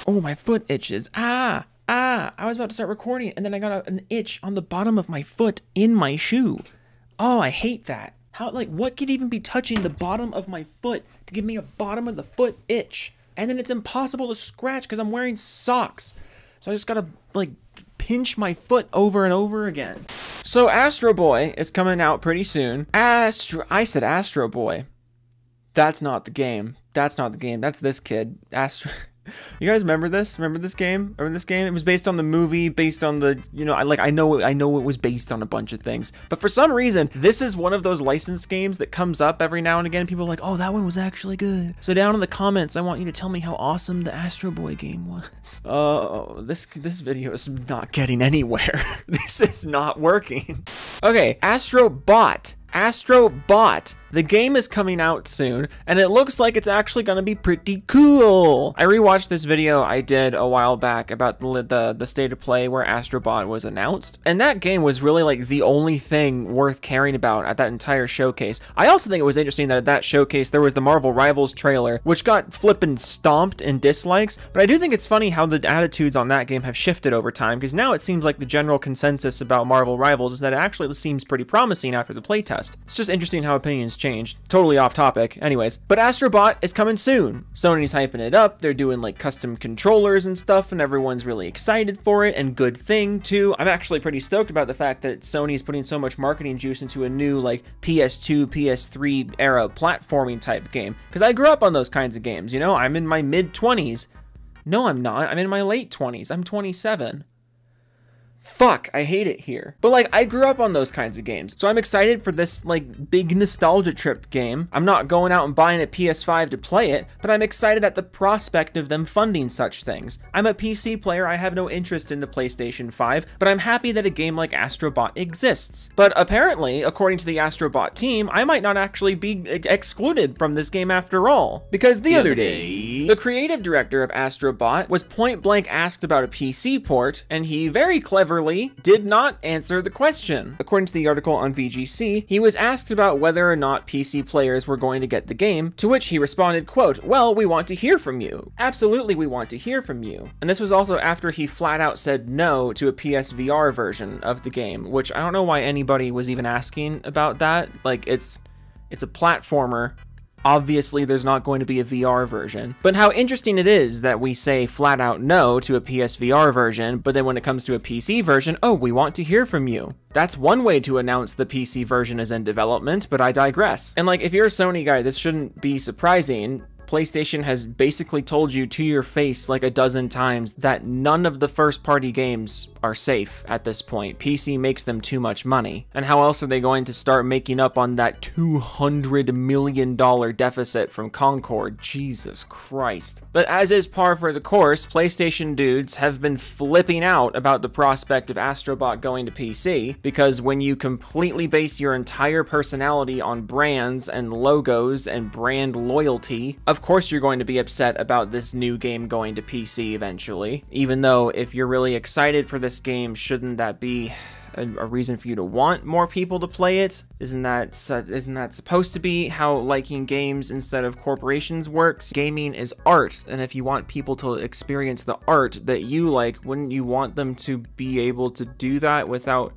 Oh, my foot itches. Ah, I was about to start recording and then I got an itch on the bottom of my foot in my shoe. Oh, I hate that. How, like, what could even be touching the bottom of my foot to give me a bottom of the foot itch? And then it's impossible to scratch because I'm wearing socks. So I just gotta, like, pinch my foot over and over again. So Astro Boy is coming out pretty soon. I said Astro Boy. That's not the game. That's not the game. That's this kid. You guys remember this? Remember this game? Remember this game? It was based on the movie, based on the, you know, I know it was based on a bunch of things. But for some reason, this is one of those licensed games that comes up every now and again. People are like, oh, that one was actually good. So down in the comments, I want you to tell me how awesome the Astro Boy game was. Oh, this video is not getting anywhere. This is not working. Okay, Astro Bot. Astro Bot. The game is coming out soon, and it looks like it's actually gonna be pretty cool. I rewatched this video I did a while back about the state of play where Astro Bot was announced, and that game was really like the only thing worth caring about at that entire showcase. I also think it was interesting that at that showcase there was the Marvel Rivals trailer, which got flippin' stomped in dislikes, but I do think it's funny how the attitudes on that game have shifted over time, because now it seems like the general consensus about Marvel Rivals is that it actually seems pretty promising after the playtest. It's just interesting how opinions changed. Totally off topic. Anyways, but Astro Bot is coming soon. Sony's hyping it up. They're doing like custom controllers and stuff, and everyone's really excited for it, and good thing too. I'm actually pretty stoked about the fact that Sony's putting so much marketing juice into a new like PS2, PS3 era platforming type game, because I grew up on those kinds of games, you know? I'm in my mid-20s. No, I'm not. I'm in my late 20s. I'm 27. Fuck, I hate it here. But like, I grew up on those kinds of games, so I'm excited for this like big nostalgia trip game. I'm not going out and buying a PS5 to play it, but I'm excited at the prospect of them funding such things. I'm a PC player, I have no interest in the PlayStation 5, but I'm happy that a game like Astro Bot exists. But apparently, according to the Astro Bot team, I might not actually be excluded from this game after all. Because the other day, the creative director of Astro Bot was point blank asked about a PC port, and he very cleverly did not answer the question. According to the article on VGC, he was asked about whether or not PC players were going to get the game, to which he responded, quote, well, we want to hear from you. Absolutely, we want to hear from you. And this was also after he flat out said no to a PSVR version of the game, which I don't know why anybody was even asking about that. Like, it's a platformer. Obviously, there's not going to be a VR version. But how interesting it is that we say flat out no to a PSVR version, but then when it comes to a PC version, oh, we want to hear from you. That's one way to announce the PC version is in development, but I digress. And like, if you're a Sony guy, this shouldn't be surprising. PlayStation has basically told you to your face like a dozen times that none of the first-party games are safe at this point. PC makes them too much money. And how else are they going to start making up on that $200 million deficit from Concord? Jesus Christ. But as is par for the course, PlayStation dudes have been flipping out about the prospect of Astro Bot going to PC, because when you completely base your entire personality on brands and logos and brand loyalty, of course you're going to be upset about this new game going to PC eventually. Even though if you're really excited for this game, shouldn't that be a reason for you to want more people to play it? Isn't that supposed to be how liking games instead of corporations works? Gaming is art, and if you want people to experience the art that you like, wouldn't you want them to be able to do that without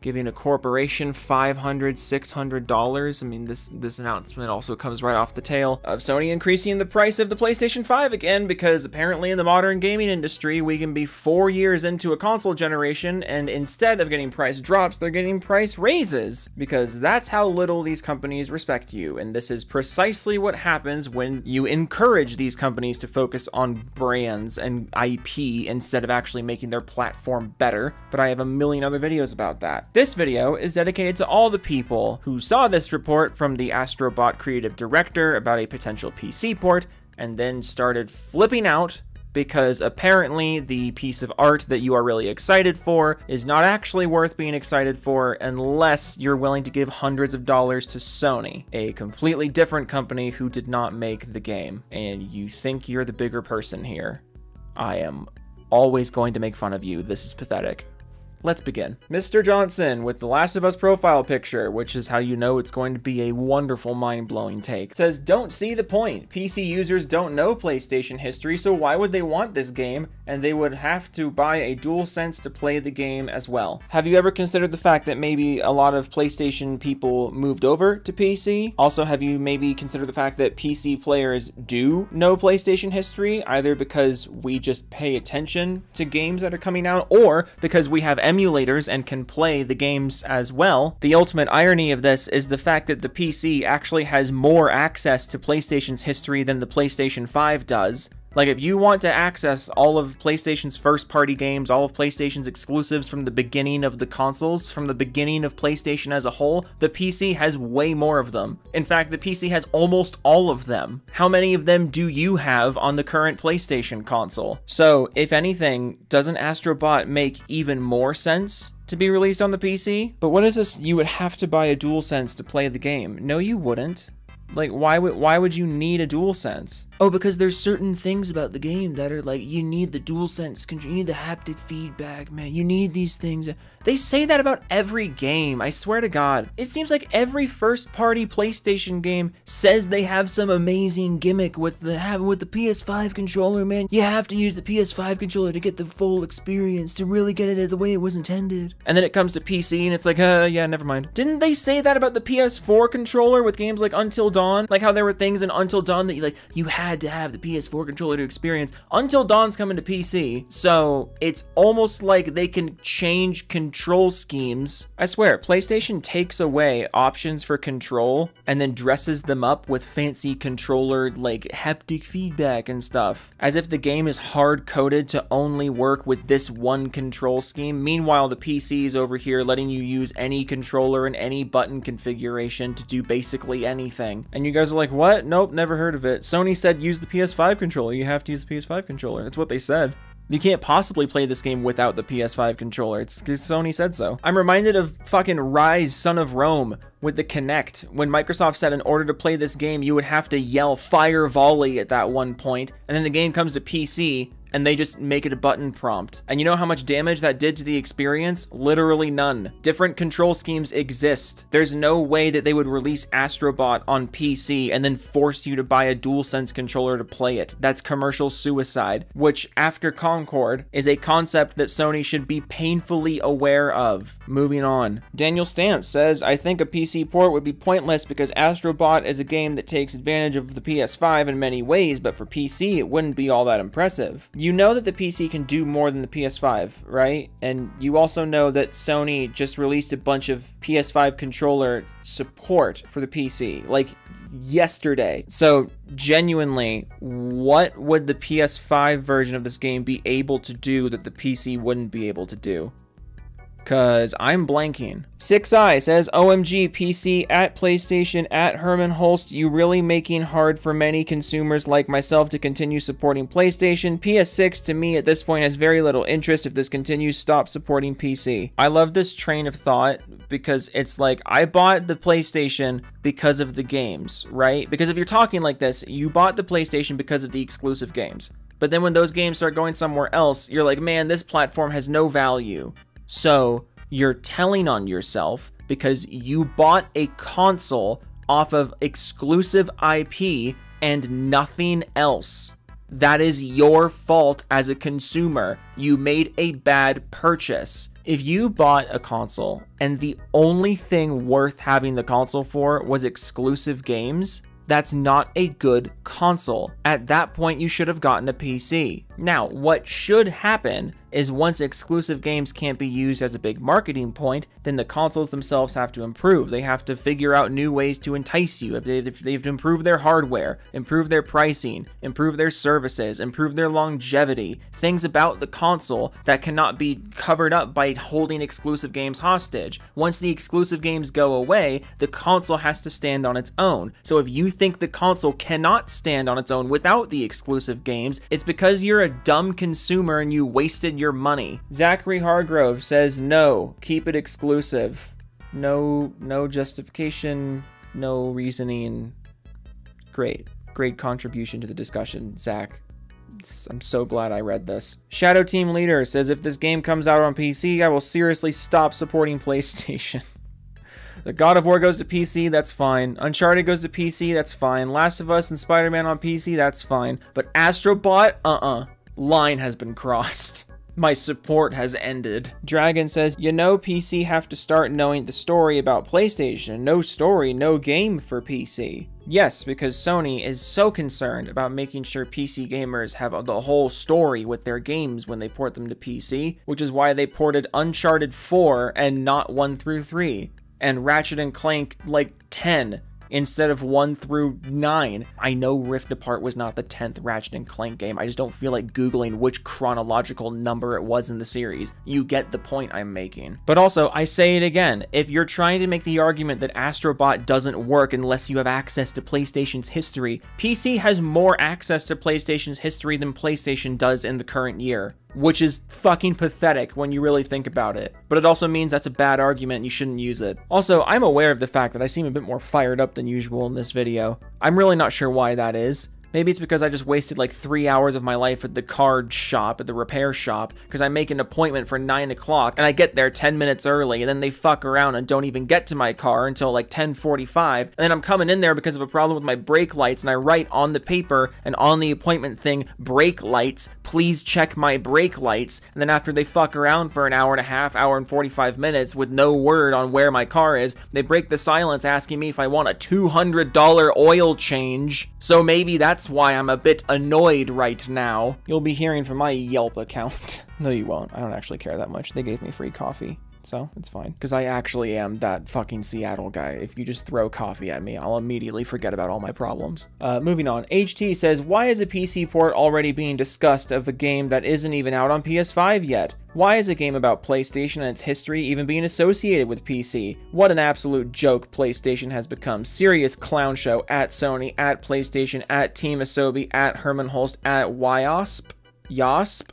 giving a corporation $500, $600? I mean, this announcement also comes right off the tail of Sony increasing the price of the PlayStation 5 again, because apparently in the modern gaming industry, we can be 4 years into a console generation, and instead of getting price drops, they're getting price raises, because that's how little these companies respect you. And this is precisely what happens when you encourage these companies to focus on brands and IP instead of actually making their platform better. But I have a million other videos about that. This video is dedicated to all the people who saw this report from the Astro Bot creative director about a potential PC port and then started flipping out because apparently the piece of art that you are really excited for is not actually worth being excited for unless you're willing to give hundreds of dollars to Sony, a completely different company who did not make the game. And you think you're the bigger person here. I am always going to make fun of you. This is pathetic. Let's begin. Mr. Johnson with the Last of Us profile picture, which is how you know it's going to be a wonderful, mind-blowing take, says, don't see the point. PC users don't know PlayStation history, so why would they want this game? And they would have to buy a DualSense to play the game as well. Have you ever considered the fact that maybe a lot of PlayStation people moved over to PC? Also, have you maybe considered the fact that PC players do know PlayStation history, either because we just pay attention to games that are coming out, or because we have emulators and can play the games as well? The ultimate irony of this is the fact that the PC actually has more access to PlayStation's history than the PlayStation 5 does. Like, if you want to access all of PlayStation's first-party games, all of PlayStation's exclusives from the beginning of the consoles, from the beginning of PlayStation as a whole, the PC has way more of them. In fact, the PC has almost all of them. How many of them do you have on the current PlayStation console? So, if anything, doesn't Astro Bot make even more sense to be released on the PC? But what is this? You would have to buy a DualSense to play the game. No, you wouldn't. Like, why would you need a DualSense? Oh, because there's certain things about the game that are like, you need the DualSense control, you need the haptic feedback, man, you need these things. They say that about every game, I swear to God. It seems like every first-party PlayStation game says they have some amazing gimmick with the PS5 controller, man. You have to use the PS5 controller to get the full experience, to really get it the way it was intended. And then it comes to PC and it's like, yeah, never mind. Didn't they say that about the PS4 controller with games like Until Dawn? Like how there were things in Until Dawn that you had to have the PS4 controller to experience. Until Dawn's coming to PC, so it's almost like they can change control schemes. I swear, PlayStation takes away options for control and then dresses them up with fancy controller, like, haptic feedback and stuff, as if the game is hard-coded to only work with this one control scheme. Meanwhile, the PC is over here letting you use any controller and any button configuration to do basically anything. And you guys are like, what? Nope, never heard of it. Sony said use the PS5 controller. You have to use the PS5 controller. That's what they said. You can't possibly play this game without the PS5 controller. It's because Sony said so. I'm reminded of fucking Rise, Son of Rome with the Kinect, when Microsoft said in order to play this game, you would have to yell fire volley at that one point, and then the game comes to PC, and they just make it a button prompt. And you know how much damage that did to the experience? Literally none. Different control schemes exist. There's no way that they would release Astro Bot on PC and then force you to buy a DualSense controller to play it. That's commercial suicide, which, after Concord, is a concept that Sony should be painfully aware of. Moving on. Daniel Stamp says, I think a PC port would be pointless because Astro Bot is a game that takes advantage of the PS5 in many ways, but for PC, it wouldn't be all that impressive. You know that the PC can do more than the PS5, right? And you also know that Sony just released a bunch of PS5 controller support for the PC, like yesterday. So genuinely, what would the PS5 version of this game be able to do that the PC wouldn't be able to do? Cause I'm blanking. 6i says, OMG, PC at PlayStation at Herman Holst, you really making hard for many consumers like myself to continue supporting PlayStation. PS6 to me at this point has very little interest. If this continues, stop supporting PC. I love this train of thought because it's like, I bought the PlayStation because of the games, right? Because if you're talking like this, you bought the PlayStation because of the exclusive games. But then when those games start going somewhere else, you're like, man, this platform has no value. So you're telling on yourself because you bought a console off of exclusive IP and nothing else. That is your fault as a consumer. You made a bad purchase. If you bought a console and the only thing worth having the console for was exclusive games, that's not a good console. At that point, you should have gotten a PC. Now, what should happen is once exclusive games can't be used as a big marketing point, then the consoles themselves have to improve. They have to figure out new ways to entice you. They have to improve their hardware, improve their pricing, improve their services, improve their longevity, things about the console that cannot be covered up by holding exclusive games hostage. Once the exclusive games go away, the console has to stand on its own. So if you think the console cannot stand on its own without the exclusive games, it's because you're a dumb consumer and you wasted your money. Zachary Hargrove says, no, keep it exclusive. No justification, no reasoning. Great contribution to the discussion, Zach. I'm so glad I read this. Shadow Team Leader says, if this game comes out on PC, I will seriously stop supporting PlayStation. The God of War goes to PC, that's fine. Uncharted goes to PC, that's fine. Last of Us and Spider-Man on PC, that's fine. But Astro Bot, line has been crossed. My support has ended. Dragon says, you know PC have to start knowing the story about PlayStation. No story, no game for PC. Yes, because Sony is so concerned about making sure PC gamers have the whole story with their games when they port them to PC, which is why they ported Uncharted 4 and not 1 through 3. And Ratchet and Clank, like, 10 instead of 1 through 9. I know Rift Apart was not the 10th Ratchet and Clank game. I just don't feel like Googling which chronological number it was in the series. You get the point I'm making. But also, I say it again, if you're trying to make the argument that Astro Bot doesn't work unless you have access to PlayStation's history, PC has more access to PlayStation's history than PlayStation does in the current year. Which is fucking pathetic when you really think about it. But it also means that's a bad argument and you shouldn't use it. Also, I'm aware of the fact that I seem a bit more fired up than usual in this video. I'm really not sure why that is. Maybe it's because I just wasted like 3 hours of my life at the card shop, at the repair shop, because I make an appointment for 9 o'clock and I get there 10 minutes early and then they fuck around and don't even get to my car until like 10:45. And then I'm coming in there because of a problem with my brake lights and I write on the paper and on the appointment thing, brake lights, please check my brake lights. And then after they fuck around for an hour and a half, hour and 45 minutes with no word on where my car is, they break the silence asking me if I want a $200 oil change. So maybe that's why I'm a bit annoyed right now. You'll be hearing from my Yelp account. No, you won't. I don't actually care that much. They gave me free coffee, so it's fine. Because I actually am that fucking Seattle guy. If you just throw coffee at me, I'll immediately forget about all my problems. Moving on. HT says, why is a PC port already being discussed of a game that isn't even out on PS5 yet? Why is a game about PlayStation and its history even being associated with PC? What an absolute joke PlayStation has become. Serious clown show at Sony, at PlayStation, at Team Asobi, at Herman Holst, at Yosp? Yosp?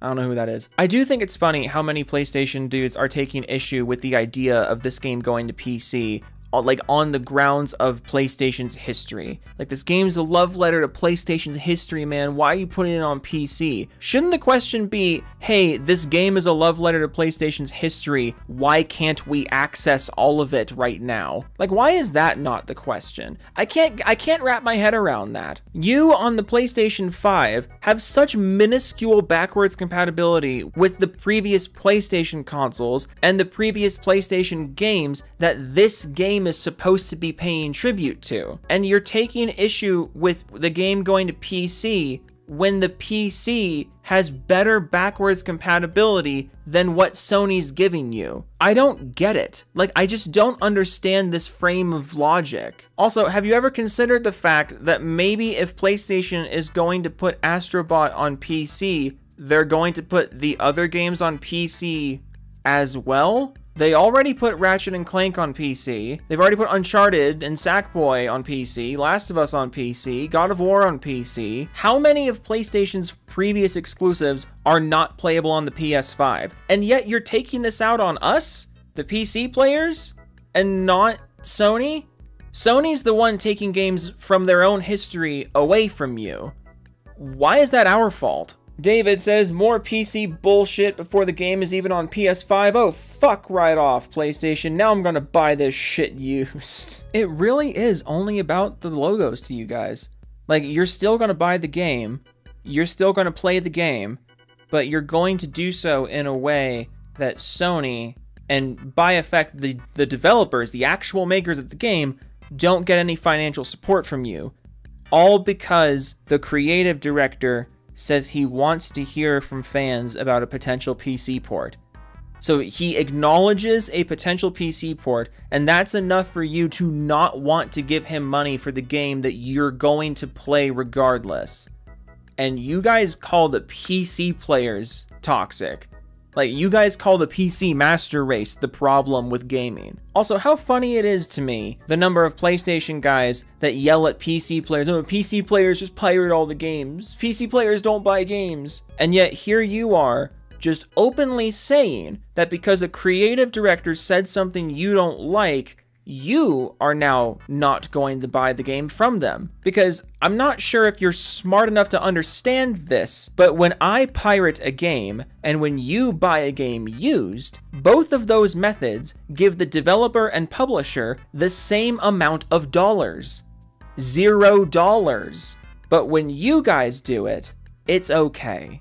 I don't know who that is. I do think it's funny how many PlayStation dudes are taking issue with the idea of this game going to PC, like on the grounds of PlayStation's history. Like, this game's a love letter to PlayStation's history, man. Why are you putting it on PC? Shouldn't the question be, hey, this game is a love letter to PlayStation's history. Why can't we access all of it right now? Like, why is that not the question? I can't wrap my head around that. You on the PlayStation 5 have such minuscule backwards compatibility with the previous PlayStation consoles and the previous PlayStation games that this game is supposed to be paying tribute to. And you're taking issue with the game going to PC when the PC has better backwards compatibility than what Sony's giving you. I don't get it. Like, I just don't understand this frame of logic. Also, have you ever considered the fact that maybe if PlayStation is going to put Astro Bot on PC, they're going to put the other games on PC as well? They already put Ratchet and Clank on PC. They've already put Uncharted and Sackboy on PC, Last of Us on PC, God of War on PC. How many of PlayStation's previous exclusives are not playable on the PS5? And yet you're taking this out on us, the PC players, and not Sony? Sony's the one taking games from their own history away from you. Why is that our fault? David says, more PC bullshit before the game is even on PS5. Oh, fuck right off, PlayStation. Now I'm gonna buy this shit used. It really is only about the logos to you guys. Like, you're still gonna buy the game, you're still gonna play the game, but you're going to do so in a way that Sony, and by effect the developers, the actual makers of the game, don't get any financial support from you. All because the creative director says he wants to hear from fans about a potential PC port. So he acknowledges a potential PC port, and that's enough for you to not want to give him money for the game that you're going to play regardless. And you guys call the PC players toxic. Like, you guys call the PC master race the problem with gaming. Also, how funny it is to me, the number of PlayStation guys that yell at PC players, oh, PC players just pirate all the games. PC players don't buy games. And yet here you are, just openly saying that because a creative director said something you don't like, you are now not going to buy the game from them. Because I'm not sure if you're smart enough to understand this, but when I pirate a game and when you buy a game used, both of those methods give the developer and publisher the same amount of dollars. $0. But when you guys do it, it's okay.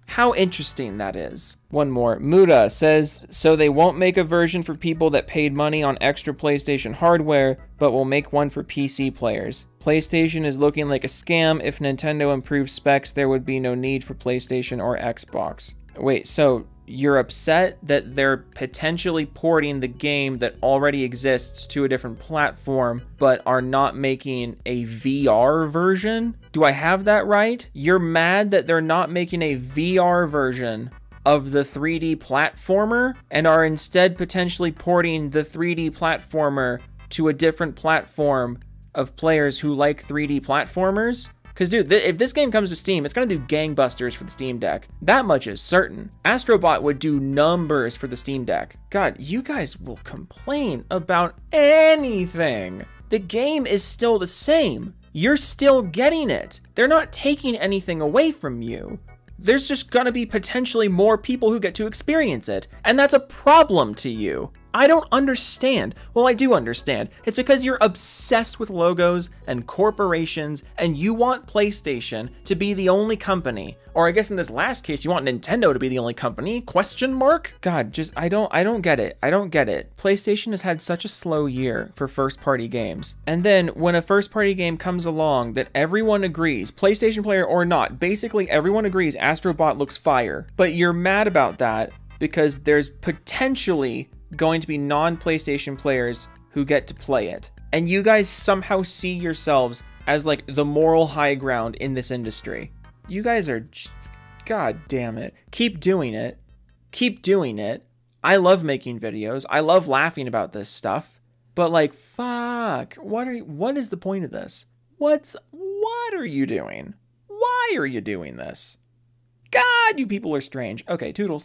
How interesting that is. One more. Muda says, so they won't make a version for people that paid money on extra PlayStation hardware, but will make one for PC players. PlayStation is looking like a scam. If Nintendo improves specs, there would be no need for PlayStation or Xbox. Wait, so you're upset that they're potentially porting the game that already exists to a different platform, but are not making a VR version? Do I have that right? You're mad that they're not making a VR version of the 3D platformer and are instead potentially porting the 3D platformer to a different platform of players who like 3D platformers? Because, dude, if this game comes to Steam, it's going to do gangbusters for the Steam Deck. That much is certain. Astro Bot would do numbers for the Steam Deck. God, you guys will complain about anything. The game is still the same. You're still getting it. They're not taking anything away from you. There's just going to be potentially more people who get to experience it. And that's a problem to you. I don't understand. Well, I do understand. It's because you're obsessed with logos and corporations and you want PlayStation to be the only company. Or I guess in this last case, you want Nintendo to be the only company? Question mark? God, just, I don't get it. I don't get it. PlayStation has had such a slow year for first-party games. And then when a first-party game comes along that everyone agrees, PlayStation player or not, basically everyone agrees Astro Bot looks fire. But you're mad about that because there's potentially going to be non-PlayStation players who get to play it. And you guys somehow see yourselves as like the moral high ground in this industry. You guys are just, God damn it. Keep doing it. Keep doing it. I love making videos. I love laughing about this stuff. But like, fuck. What is the point of this? What are you doing? Why are you doing this? God, you people are strange. Okay, toodles.